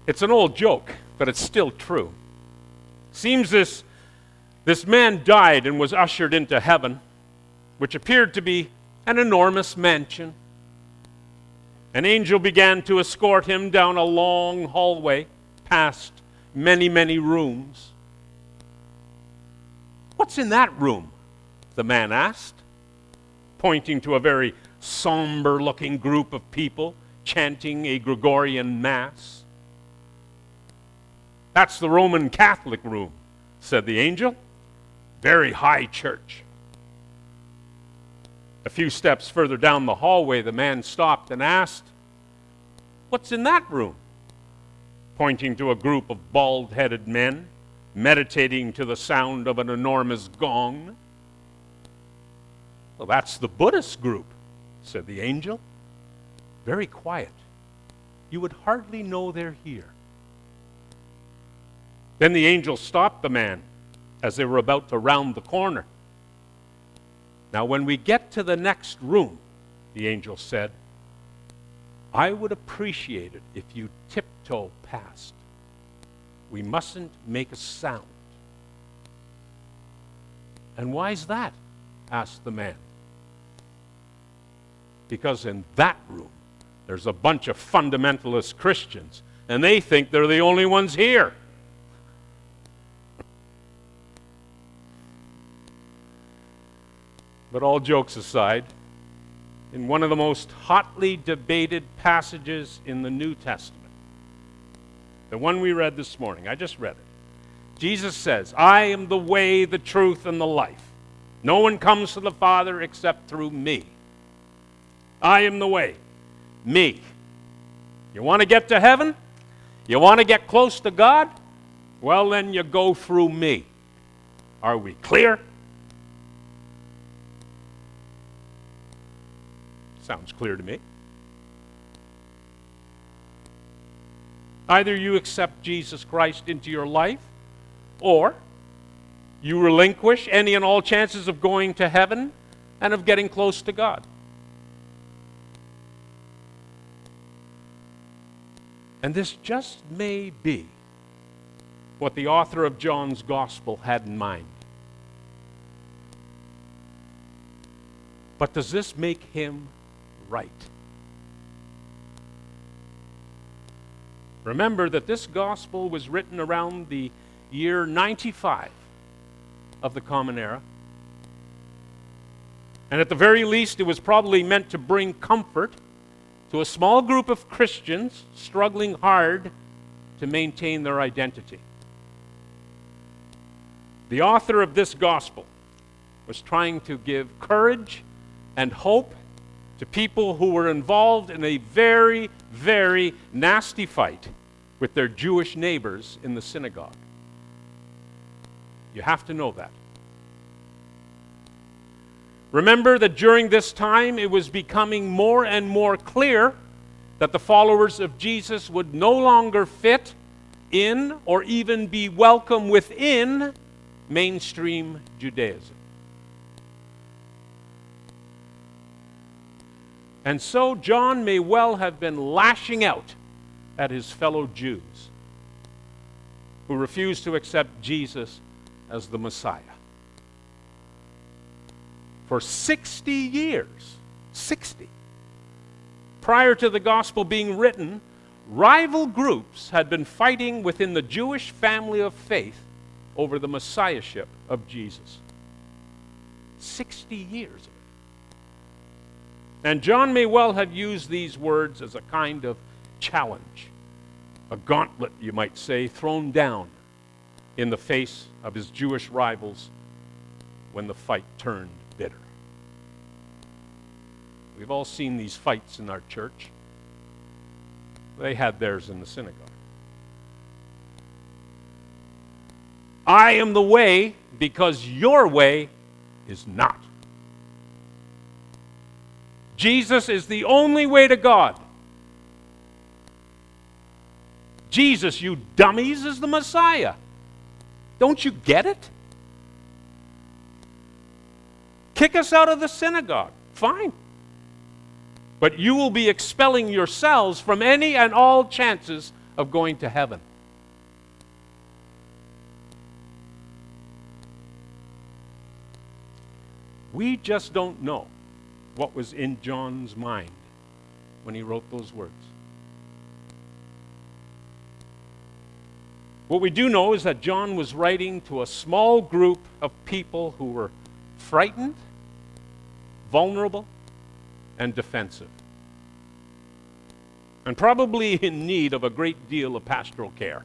It's an old joke, but it's still true. Seems this man died and was ushered into heaven, which appeared to be an enormous mansion. An angel began to escort him down a long hallway, past many, many rooms. "What's in that room?" the man asked, pointing to a very somber-looking group of people chanting a Gregorian Mass. "That's the Roman Catholic room," said the angel. "Very high church." A few steps further down the hallway, the man stopped and asked, "What's in that room?" pointing to a group of bald-headed men meditating to the sound of an enormous gong. "Well, that's the Buddhist group," said the angel. "Very quiet. You would hardly know they're here." Then the angel stopped the man as they were about to round the corner. "Now, when we get to the next room," the angel said, "I would appreciate it if you tiptoe past. We mustn't make a sound." "And why's that?" asked the man. "Because in that room, there's a bunch of fundamentalist Christians, and they think they're the only ones here." But all jokes aside, in one of the most hotly debated passages in the New Testament, the one we read this morning, I just read it, Jesus says, "I am the way, the truth, and the life. No one comes to the Father except through me." I am the way. Me. You want to get to heaven? You want to get close to God? Well, then you go through me. Are we clear? Sounds clear to me. Either you accept Jesus Christ into your life, or you relinquish any and all chances of going to heaven and of getting close to God. And this just may be what the author of John's Gospel had in mind. But does this make him right? Remember that this Gospel was written around the year 95 of the Common Era. And at the very least, it was probably meant to bring comfort to a small group of Christians struggling hard to maintain their identity. The author of this gospel was trying to give courage and hope to people who were involved in a very, very nasty fight with their Jewish neighbors in the synagogue. You have to know that. Remember that during this time, it was becoming more and more clear that the followers of Jesus would no longer fit in or even be welcome within mainstream Judaism. And so John may well have been lashing out at his fellow Jews who refused to accept Jesus as the Messiah. For 60 years, 60, prior to the gospel being written, rival groups had been fighting within the Jewish family of faith over the messiahship of Jesus. 60 years of it. And John may well have used these words as a kind of challenge, a gauntlet, you might say, thrown down in the face of his Jewish rivals when the fight turned bitter. We've all seen these fights in our church. They had theirs in the synagogue. I am the way because your way is not. Jesus is the only way to God. Jesus, you dummies, is the Messiah. Don't you get it? Kick us out of the synagogue. Fine. But you will be expelling yourselves from any and all chances of going to heaven. We just don't know what was in John's mind when he wrote those words. What we do know is that John was writing to a small group of people who were frightened, vulnerable, and defensive, and probably in need of a great deal of pastoral care.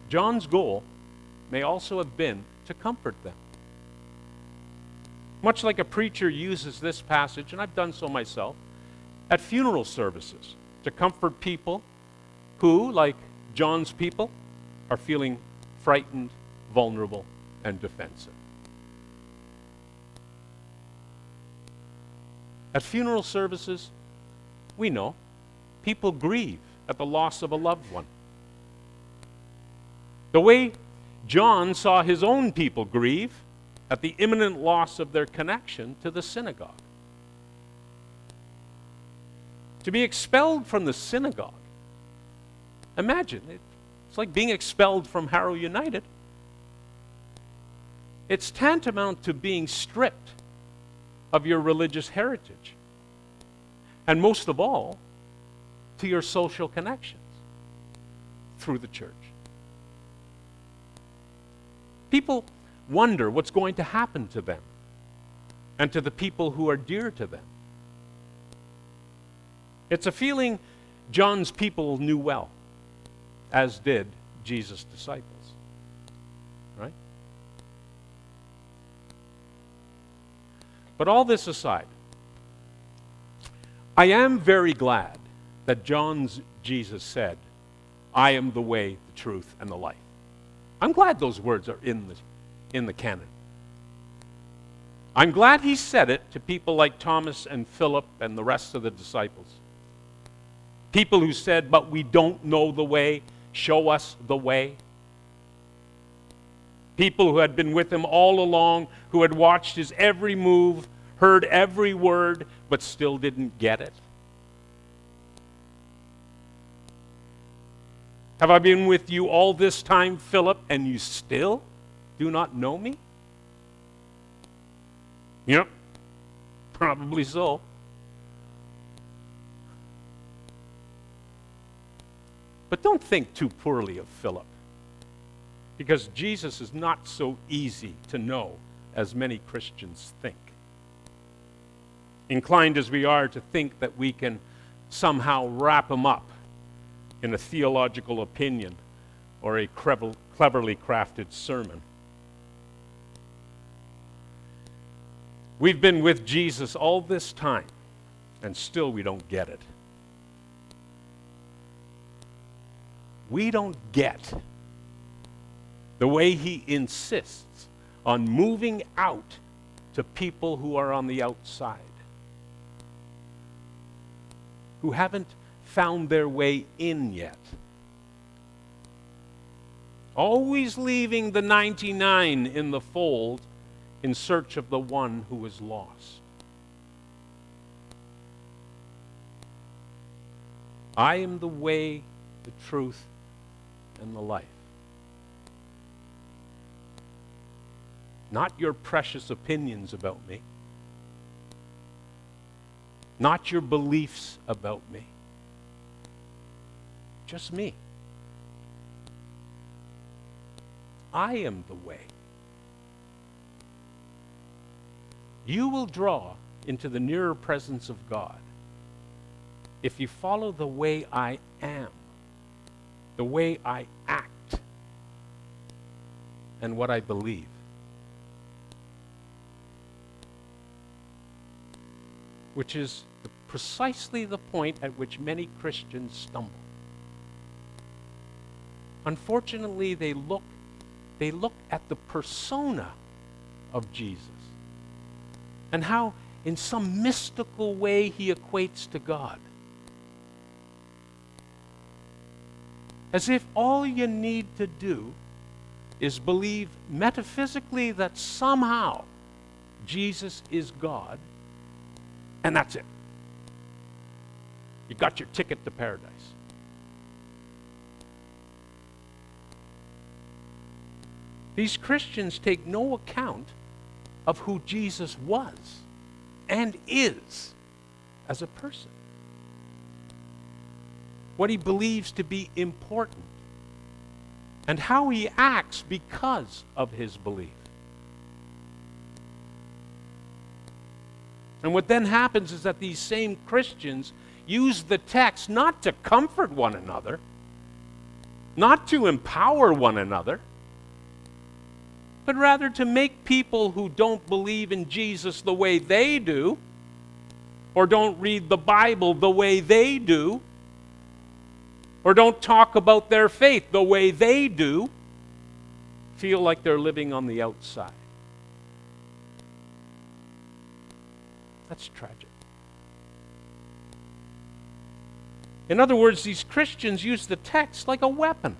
John's goal may also have been to comfort them. Much like a preacher uses this passage, and I've done so myself, at funeral services to comfort people who, like John's people, are feeling frightened, vulnerable, and defensive. At funeral services, we know people grieve at the loss of a loved one. The way John saw his own people grieve at the imminent loss of their connection to the synagogue. To be expelled from the synagogue, imagine, it's like being expelled from Harrow United. It's tantamount to being stripped of your religious heritage, and most of all, to your social connections through the church. People wonder what's going to happen to them and to the people who are dear to them. It's a feeling John's people knew well, as did Jesus' disciples. Right? But all this aside, I am very glad that John's Jesus said, "I am the way, the truth, and the life." I'm glad those words are in the canon. I'm glad he said it to people like Thomas and Philip and the rest of the disciples. People who said, "But we don't know the way, show us the way." People who had been with him all along, who had watched his every move, heard every word, but still didn't get it. Have I been with you all this time, Philip, and you still do not know me? Yep, probably so. But don't think too poorly of Philip, because Jesus is not so easy to know as many Christians think. Inclined as we are to think that we can somehow wrap him up in a theological opinion or a cleverly crafted sermon. We've been with Jesus all this time, and still we don't get it. We don't get the way he insists on moving out to people who are on the outside, who haven't found their way in yet. Always leaving the 99 in the fold in search of the one who is lost. I am the way, the truth, and the life. Not your precious opinions about me. Not your beliefs about me. Just me. I am the way. You will draw into the nearer presence of God if you follow the way I am, the way I act, and what I believe. Which is precisely the point at which many Christians stumble. Unfortunately, they look at the persona of Jesus and how in some mystical way he equates to God. As if all you need to do is believe metaphysically that somehow Jesus is God, and that's it. You got your ticket to paradise. These Christians take no account of who Jesus was and is as a person. What he believes to be important, and how he acts because of his belief. And what then happens is that these same Christians use the text not to comfort one another, not to empower one another, but rather to make people who don't believe in Jesus the way they do, or don't read the Bible the way they do, or don't talk about their faith the way they do, feel like they're living on the outside. That's tragic. In other words, these Christians use the text like a weapon.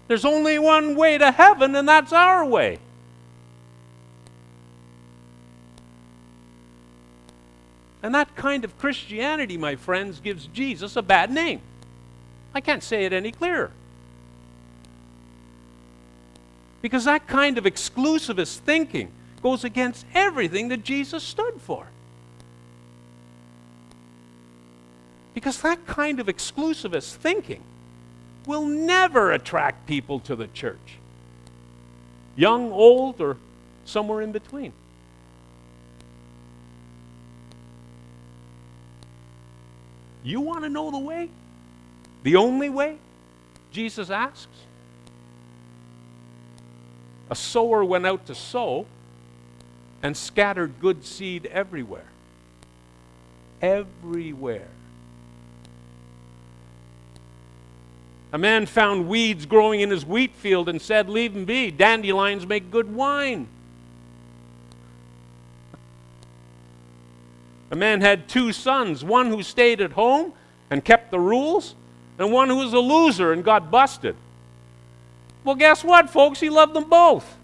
There's only one way to heaven, and that's our way. And that kind of Christianity, my friends, gives Jesus a bad name. I can't say it any clearer. Because that kind of exclusivist thinking goes against everything that Jesus stood for. Because that kind of exclusivist thinking will never attract people to the church. Young, old, or somewhere in between. You want to know the way? The only way? Jesus asks. A sower went out to sow and scattered good seed everywhere. Everywhere. A man found weeds growing in his wheat field and said, "Leave them be. Dandelions make good wine." A man had 2 sons, one who stayed at home and kept the rules, and one who was a loser and got busted. Well, guess what, folks? He loved them both.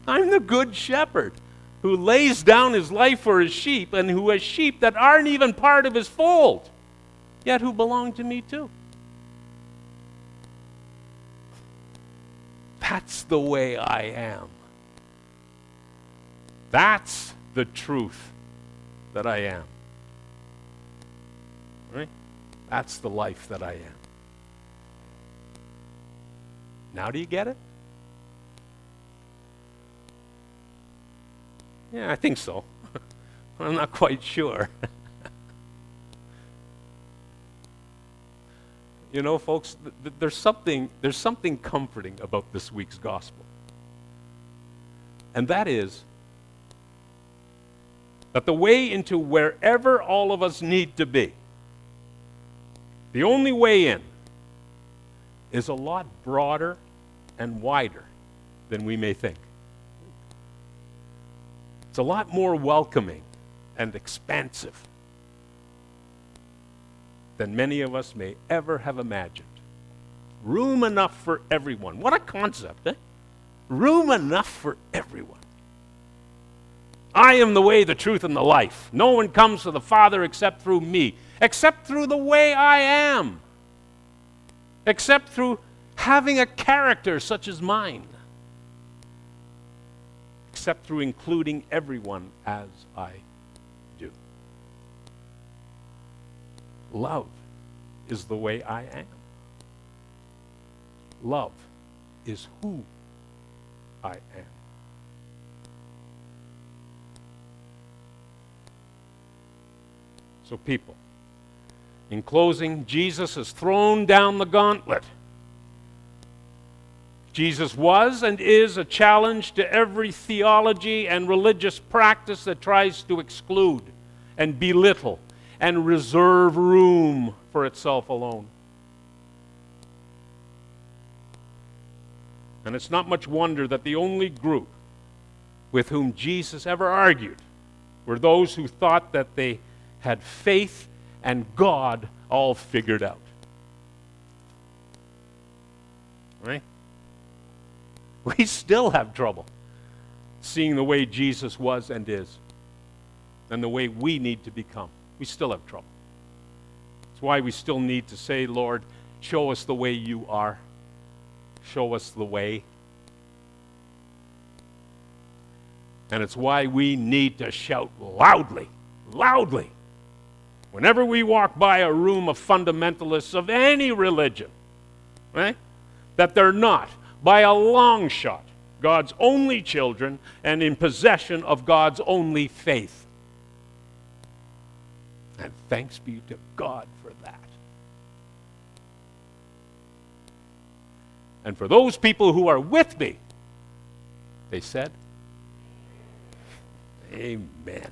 I'm the good shepherd who lays down his life for his sheep, and who has sheep that aren't even part of his fold, yet who belong to me too. That's the way I am. That's the truth that I am. Right? That's the life that I am. Now do you get it? Yeah, I think so. I'm not quite sure. You know, folks, there's something comforting about this week's gospel. And that is that the way into wherever all of us need to be, the only way in, is a lot broader and wider than we may think. It's a lot more welcoming and expansive than many of us may ever have imagined. Room enough for everyone. What a concept, eh? Room enough for everyone. I am the way, the truth, and the life. No one comes to the Father except through me, except through the way I am, except through having a character such as mine, except through including everyone as I do. Love is the way I am. Love is who I am. So people, in closing, Jesus has thrown down the gauntlet. Jesus was and is a challenge to every theology and religious practice that tries to exclude and belittle and reserve room for itself alone. And it's not much wonder that the only group with whom Jesus ever argued were those who thought that they had faith and God all figured out. Right? We still have trouble seeing the way Jesus was and is, and the way we need to become. We still have trouble. That's why we still need to say, Lord, show us the way you are. Show us the way. And it's why we need to shout loudly, loudly, whenever we walk by a room of fundamentalists of any religion, right? That they're not, by a long shot, God's only children and in possession of God's only faith. And thanks be to God for that. And for those people who are with me, they said, Amen.